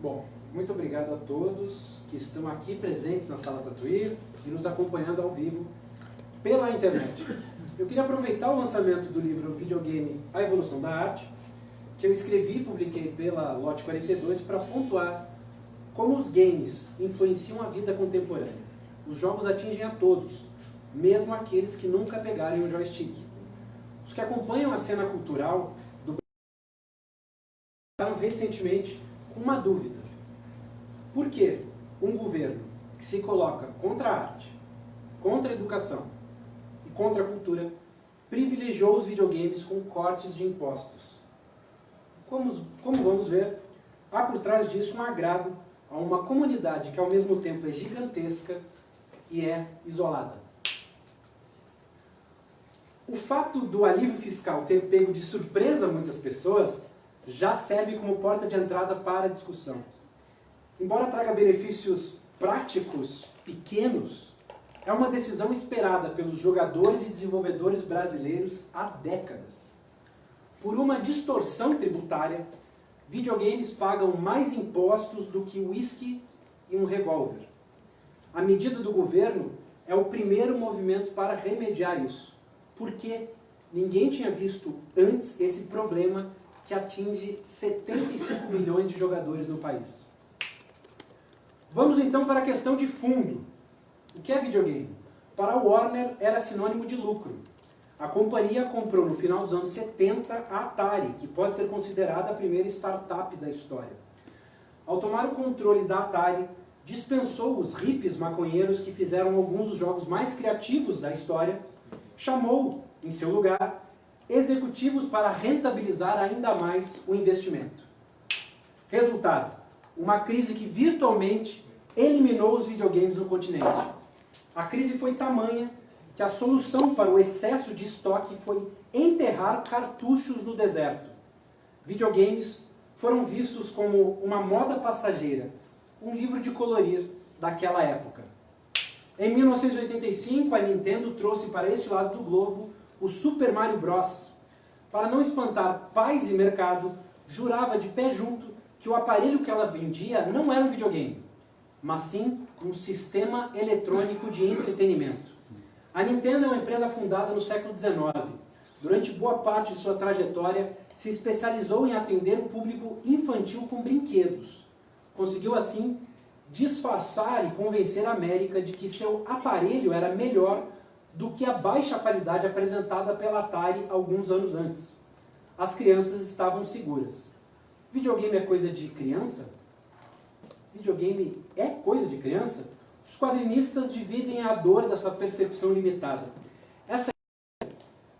Bom, muito obrigado a todos que estão aqui presentes na Sala Tatuí e nos acompanhando ao vivo pela internet. Eu queria aproveitar o lançamento do livro Videogame, A Evolução da Arte, que eu escrevi e publiquei pela Lote 42 para pontuar como os games influenciam a vida contemporânea. Os jogos atingem a todos, mesmo aqueles que nunca pegarem um joystick. Os que acompanham a cena cultural do Brasil recentemente com uma dúvida. Por que um governo que se coloca contra a arte, contra a educação e contra a cultura privilegiou os videogames com cortes de impostos? Como vamos ver, há por trás disso um agrado a uma comunidade que ao mesmo tempo é gigantesca e é isolada. O fato do alívio fiscal ter pego de surpresa muitas pessoas já serve como porta de entrada para a discussão. Embora traga benefícios práticos pequenos, é uma decisão esperada pelos jogadores e desenvolvedores brasileiros há décadas. Por uma distorção tributária, videogames pagam mais impostos do que uísque e um revólver. A medida do governo é o primeiro movimento para remediar isso, porque ninguém tinha visto antes esse problema que atinge 75 milhões de jogadores no país. Vamos então para a questão de fundo. O que é videogame? Para a Warner era sinônimo de lucro. A companhia comprou no final dos anos 70 a Atari, que pode ser considerada a primeira startup da história. Ao tomar o controle da Atari, dispensou os hippies maconheiros que fizeram alguns dos jogos mais criativos da história, chamou, em seu lugar, executivos para rentabilizar ainda mais o investimento. Resultado, uma crise que virtualmente eliminou os videogames no continente. A crise foi tamanha que a solução para o excesso de estoque foi enterrar cartuchos no deserto. Videogames foram vistos como uma moda passageira, um livro de colorir daquela época. Em 1985, a Nintendo trouxe para este lado do globo o Super Mario Bros. Para não espantar pais e mercado, jurava de pé junto que o aparelho que ela vendia não era um videogame, mas sim um sistema eletrônico de entretenimento. A Nintendo é uma empresa fundada no século XIX. Durante boa parte de sua trajetória, se especializou em atender o público infantil com brinquedos. Conseguiu, assim, disfarçar e convencer a América de que seu aparelho era melhor do que a baixa qualidade apresentada pela Atari alguns anos antes. As crianças estavam seguras. Videogame é coisa de criança? Videogame é coisa de criança? Os quadrinistas dividem a dor dessa percepção limitada. Essa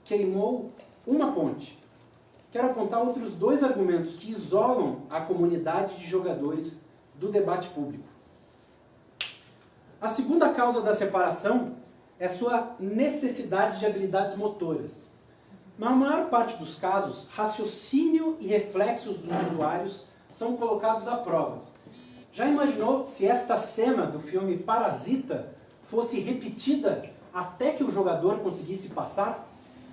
queimou uma ponte. Quero apontar outros dois argumentos que isolam a comunidade de jogadores do debate público. A segunda causa da separação é sua necessidade de habilidades motoras. Na maior parte dos casos, raciocínio e reflexos dos usuários são colocados à prova. Já imaginou se esta cena do filme Parasita fosse repetida até que o jogador conseguisse passar?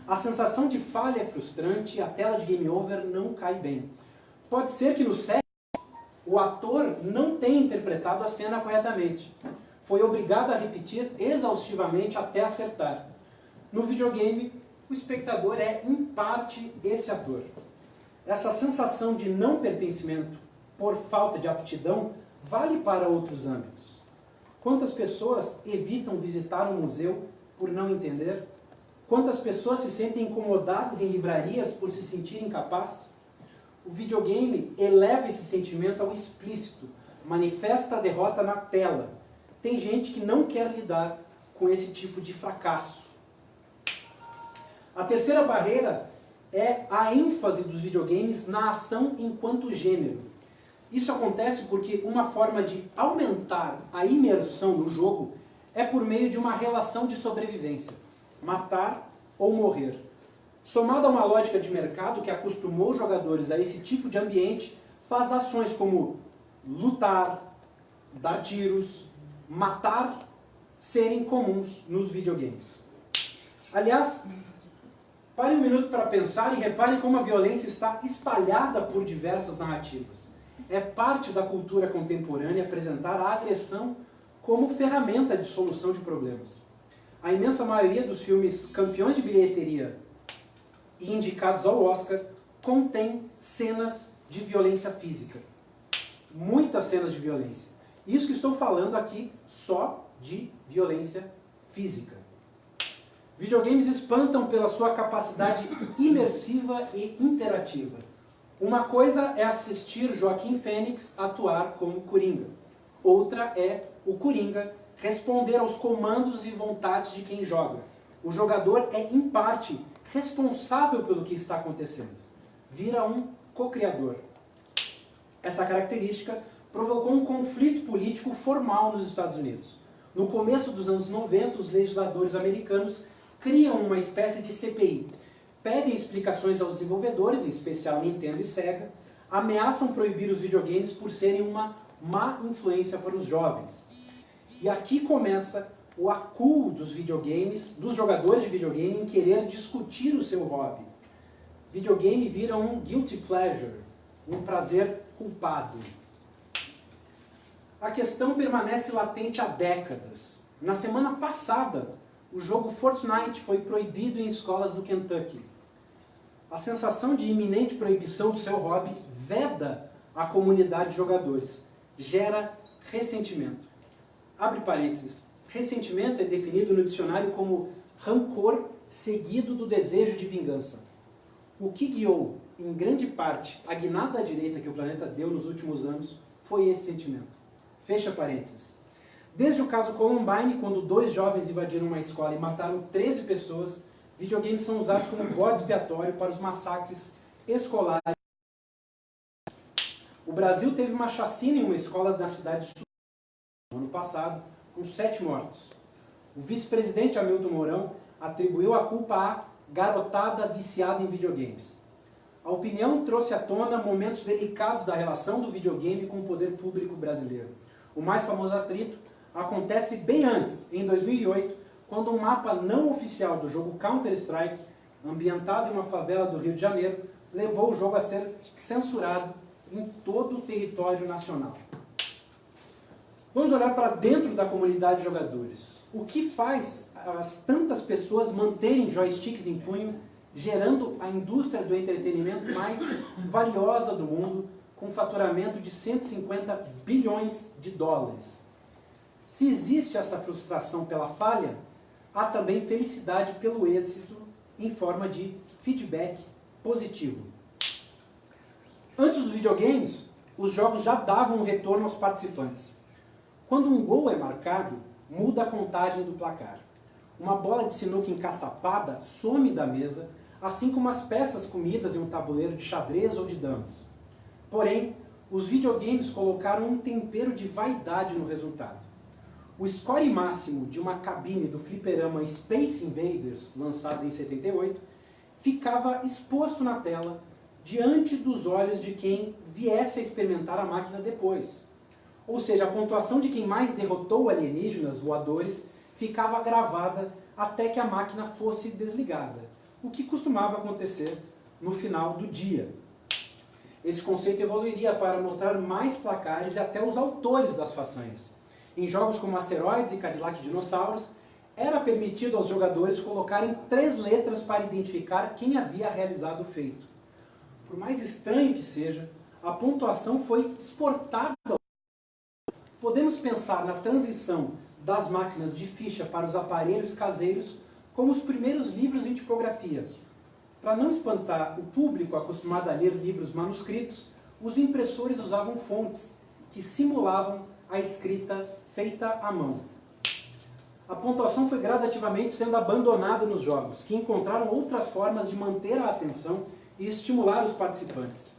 A sensação de falha é frustrante e a tela de game over não cai bem. Pode ser que no set o ator não tenha interpretado a cena corretamente. Foi obrigado a repetir exaustivamente até acertar. No videogame, o espectador é, em parte, esse ator. Essa sensação de não pertencimento por falta de aptidão vale para outros âmbitos. Quantas pessoas evitam visitar um museu por não entender? Quantas pessoas se sentem incomodadas em livrarias por se sentirem incapazes? O videogame eleva esse sentimento ao explícito, manifesta a derrota na tela. Tem gente que não quer lidar com esse tipo de fracasso. A terceira barreira é a ênfase dos videogames na ação enquanto gênero. Isso acontece porque uma forma de aumentar a imersão no jogo é por meio de uma relação de sobrevivência, matar ou morrer. Somado a uma lógica de mercado que acostumou os jogadores a esse tipo de ambiente, faz ações como lutar, dar tiros, matar, serem comuns nos videogames. Aliás, pare um minuto para pensar e repare como a violência está espalhada por diversas narrativas. É parte da cultura contemporânea apresentar a agressão como ferramenta de solução de problemas. A imensa maioria dos filmes campeões de bilheteria e indicados ao Oscar contém cenas de violência física. Muitas cenas de violência. Isso que estou falando aqui só de violência física. Videogames espantam pela sua capacidade imersiva e interativa. Uma coisa é assistir Joaquim Fênix atuar como Coringa. Outra é o Coringa responder aos comandos e vontades de quem joga. O jogador é, em parte, responsável pelo que está acontecendo. Vira um co-criador. Essa característica provocou um conflito político formal nos Estados Unidos. No começo dos anos 90, os legisladores americanos criam uma espécie de CPI. Pedem explicações aos desenvolvedores, em especial Nintendo e Sega, ameaçam proibir os videogames por serem uma má influência para os jovens. E aqui começa o acuo dos videogames, dos jogadores de videogame, em querer discutir o seu hobby. Videogame vira um guilty pleasure, um prazer culpado. A questão permanece latente há décadas. Na semana passada, o jogo Fortnite foi proibido em escolas do Kentucky. A sensação de iminente proibição do seu hobby veda a comunidade de jogadores. Gera ressentimento. Abre parênteses. Ressentimento é definido no dicionário como rancor seguido do desejo de vingança. O que guiou, em grande parte, a guinada à direita que o planeta deu nos últimos anos foi esse sentimento. Fecha parênteses. Desde o caso Columbine, quando 2 jovens invadiram uma escola e mataram 13 pessoas, videogames são usados como bode expiatório para os massacres escolares. O Brasil teve uma chacina em uma escola na cidade de Sul no ano passado, com 7 mortos. O vice-presidente Hamilton Mourão atribuiu a culpa à garotada viciada em videogames. A opinião trouxe à tona momentos delicados da relação do videogame com o poder público brasileiro. O mais famoso atrito acontece bem antes, em 2008, quando um mapa não oficial do jogo Counter-Strike, ambientado em uma favela do Rio de Janeiro, levou o jogo a ser censurado em todo o território nacional. Vamos olhar para dentro da comunidade de jogadores. O que faz as tantas pessoas manterem joysticks em punho, gerando a indústria do entretenimento mais valiosa do mundo, com faturamento de 150 bilhões de dólares? Se existe essa frustração pela falha, há também felicidade pelo êxito em forma de feedback positivo. Antes dos videogames, os jogos já davam um retorno aos participantes. Quando um gol é marcado, muda a contagem do placar. Uma bola de sinuca encaçapada some da mesa, assim como as peças comidas em um tabuleiro de xadrez ou de damas. Porém, os videogames colocaram um tempero de vaidade no resultado. O score máximo de uma cabine do fliperama Space Invaders, lançado em 78, ficava exposto na tela diante dos olhos de quem viesse a experimentar a máquina depois. Ou seja, a pontuação de quem mais derrotou alienígenas voadores ficava gravada até que a máquina fosse desligada, o que costumava acontecer no final do dia. Esse conceito evoluiria para mostrar mais placares e até os autores das façanhas. Em jogos como Asteroids e Cadillac Dinossauros, era permitido aos jogadores colocarem 3 letras para identificar quem havia realizado o feito. Por mais estranho que seja, a pontuação foi exportada. Podemos pensar na transição das máquinas de ficha para os aparelhos caseiros como os primeiros livros em tipografia. Para não espantar o público acostumado a ler livros manuscritos, os impressores usavam fontes que simulavam a escrita feita à mão. A pontuação foi gradativamente sendo abandonada nos jogos, que encontraram outras formas de manter a atenção e estimular os participantes.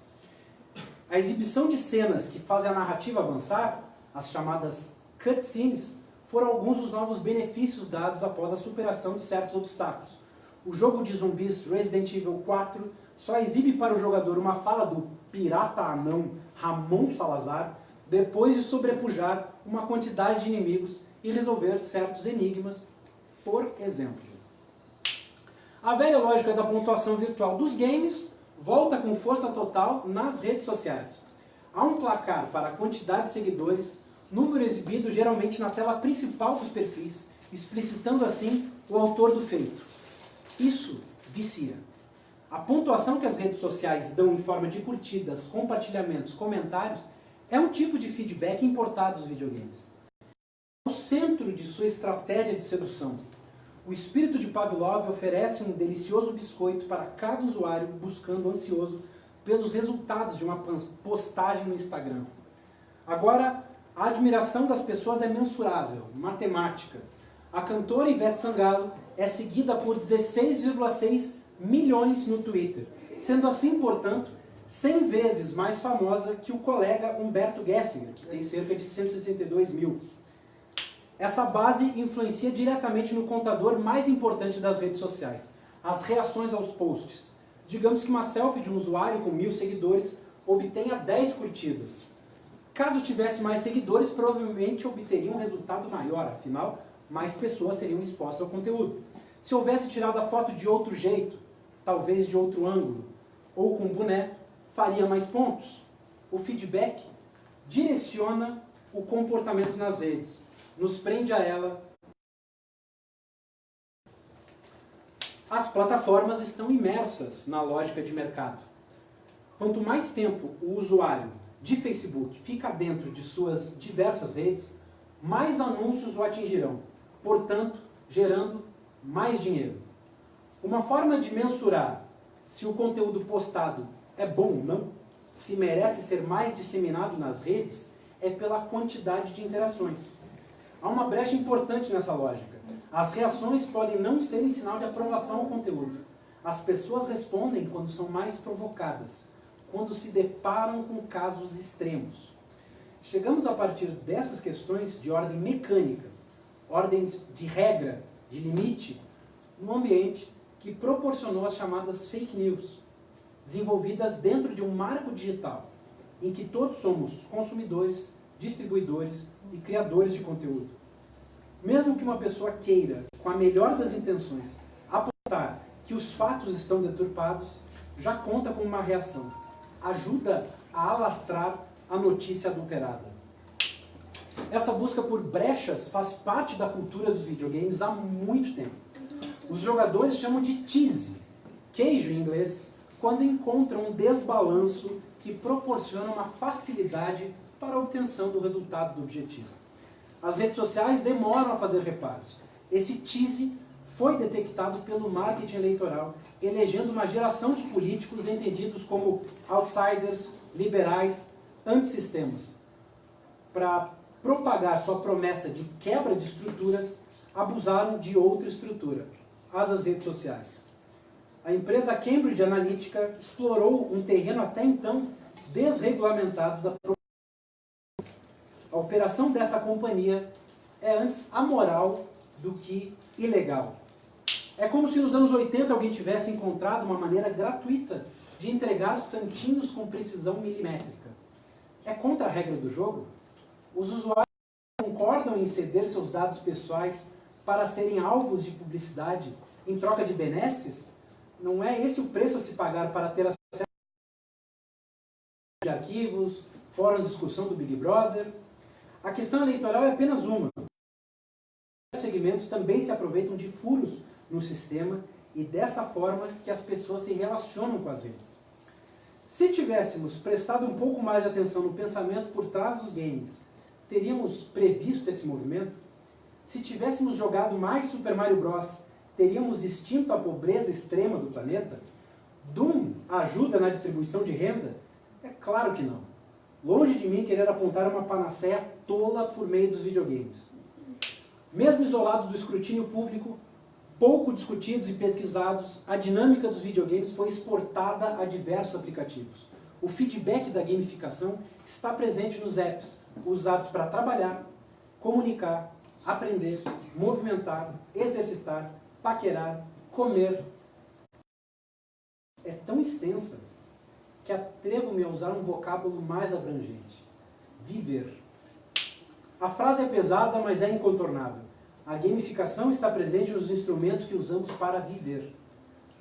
A exibição de cenas que fazem a narrativa avançar, as chamadas cutscenes, foram alguns dos novos benefícios dados após a superação de certos obstáculos. O jogo de zumbis Resident Evil 4 só exibe para o jogador uma fala do pirata anão Ramon Salazar depois de sobrepujar uma quantidade de inimigos e resolver certos enigmas, por exemplo. A velha lógica da pontuação virtual dos games volta com força total nas redes sociais. Há um placar para a quantidade de seguidores, número exibido geralmente na tela principal dos perfis, explicitando assim o autor do feito. Isso vicia. A pontuação que as redes sociais dão em forma de curtidas, compartilhamentos, comentários, é um tipo de feedback importado dos videogames. É o centro de sua estratégia de sedução. O espírito de Pavlov oferece um delicioso biscoito para cada usuário buscando ansioso pelos resultados de uma postagem no Instagram. Agora, a admiração das pessoas é mensurável, matemática. A cantora Ivete Sangalo é seguida por 16,6 milhões no Twitter, sendo assim, portanto, 100 vezes mais famosa que o colega Humberto Gessinger, que tem cerca de 162 mil. Essa base influencia diretamente no contador mais importante das redes sociais, as reações aos posts. Digamos que uma selfie de um usuário com 1000 seguidores obtenha 10 curtidas. Caso tivesse mais seguidores, provavelmente obteria um resultado maior, afinal, mais pessoas seriam expostas ao conteúdo. Se houvesse tirado a foto de outro jeito, talvez de outro ângulo, ou com boné, faria mais pontos. O feedback direciona o comportamento nas redes, nos prende a ela. As plataformas estão imersas na lógica de mercado. Quanto mais tempo o usuário de Facebook fica dentro de suas diversas redes, mais anúncios o atingirão, portanto, gerando mais dinheiro. Uma forma de mensurar se o conteúdo postado é bom ou não, se merece ser mais disseminado nas redes, é pela quantidade de interações. Há uma brecha importante nessa lógica. As reações podem não serem sinal de aprovação ao conteúdo. As pessoas respondem quando são mais provocadas, quando se deparam com casos extremos. Chegamos a partir dessas questões de ordem mecânica, ordens de regra, de limite, no ambiente que proporcionou as chamadas fake news, desenvolvidas dentro de um marco digital, em que todos somos consumidores, distribuidores e criadores de conteúdo. Mesmo que uma pessoa queira, com a melhor das intenções, apontar que os fatos estão deturpados, já conta com uma reação. Ajuda a alastrar a notícia adulterada. Essa busca por brechas faz parte da cultura dos videogames há muito tempo. Os jogadores chamam de tease, queijo em inglês, quando encontram um desbalanço que proporciona uma facilidade para a obtenção do resultado do objetivo. As redes sociais demoram a fazer reparos. Esse tease foi detectado pelo marketing eleitoral, elegendo uma geração de políticos entendidos como outsiders, liberais, antissistemas. Para propagar sua promessa de quebra de estruturas, abusaram de outra estrutura, a das redes sociais. A empresa Cambridge Analytica explorou um terreno até então desregulamentado da propaganda. A operação dessa companhia é antes amoral do que ilegal. É como se nos anos 80 alguém tivesse encontrado uma maneira gratuita de entregar santinhos com precisão milimétrica. É contra a regra do jogo? Os usuários concordam em ceder seus dados pessoais para serem alvos de publicidade em troca de benesses? Não é esse o preço a se pagar para ter acesso a arquivos, fóruns de discussão do Big Brother? A questão eleitoral é apenas uma. Os segmentos também se aproveitam de furos no sistema e dessa forma que as pessoas se relacionam com as redes. Se tivéssemos prestado um pouco mais de atenção no pensamento por trás dos games, teríamos previsto esse movimento? Se tivéssemos jogado mais Super Mario Bros., teríamos extinto a pobreza extrema do planeta? Doom ajuda na distribuição de renda? É claro que não. Longe de mim querer apontar uma panaceia tola por meio dos videogames. Mesmo isolados do escrutínio público, pouco discutidos e pesquisados, a dinâmica dos videogames foi exportada a diversos aplicativos. O feedback da gamificação está presente nos apps, usados para trabalhar, comunicar, aprender, movimentar, exercitar, paquerar, comer. É tão extensa que atrevo-me a usar um vocábulo mais abrangente. Viver. A frase é pesada, mas é incontornável. A gamificação está presente nos instrumentos que usamos para viver.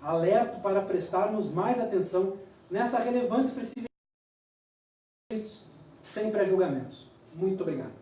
Alerto para prestarmos mais atenção nessa relevante expressividade conflitos, sem pré-julgamentos. Muito obrigado.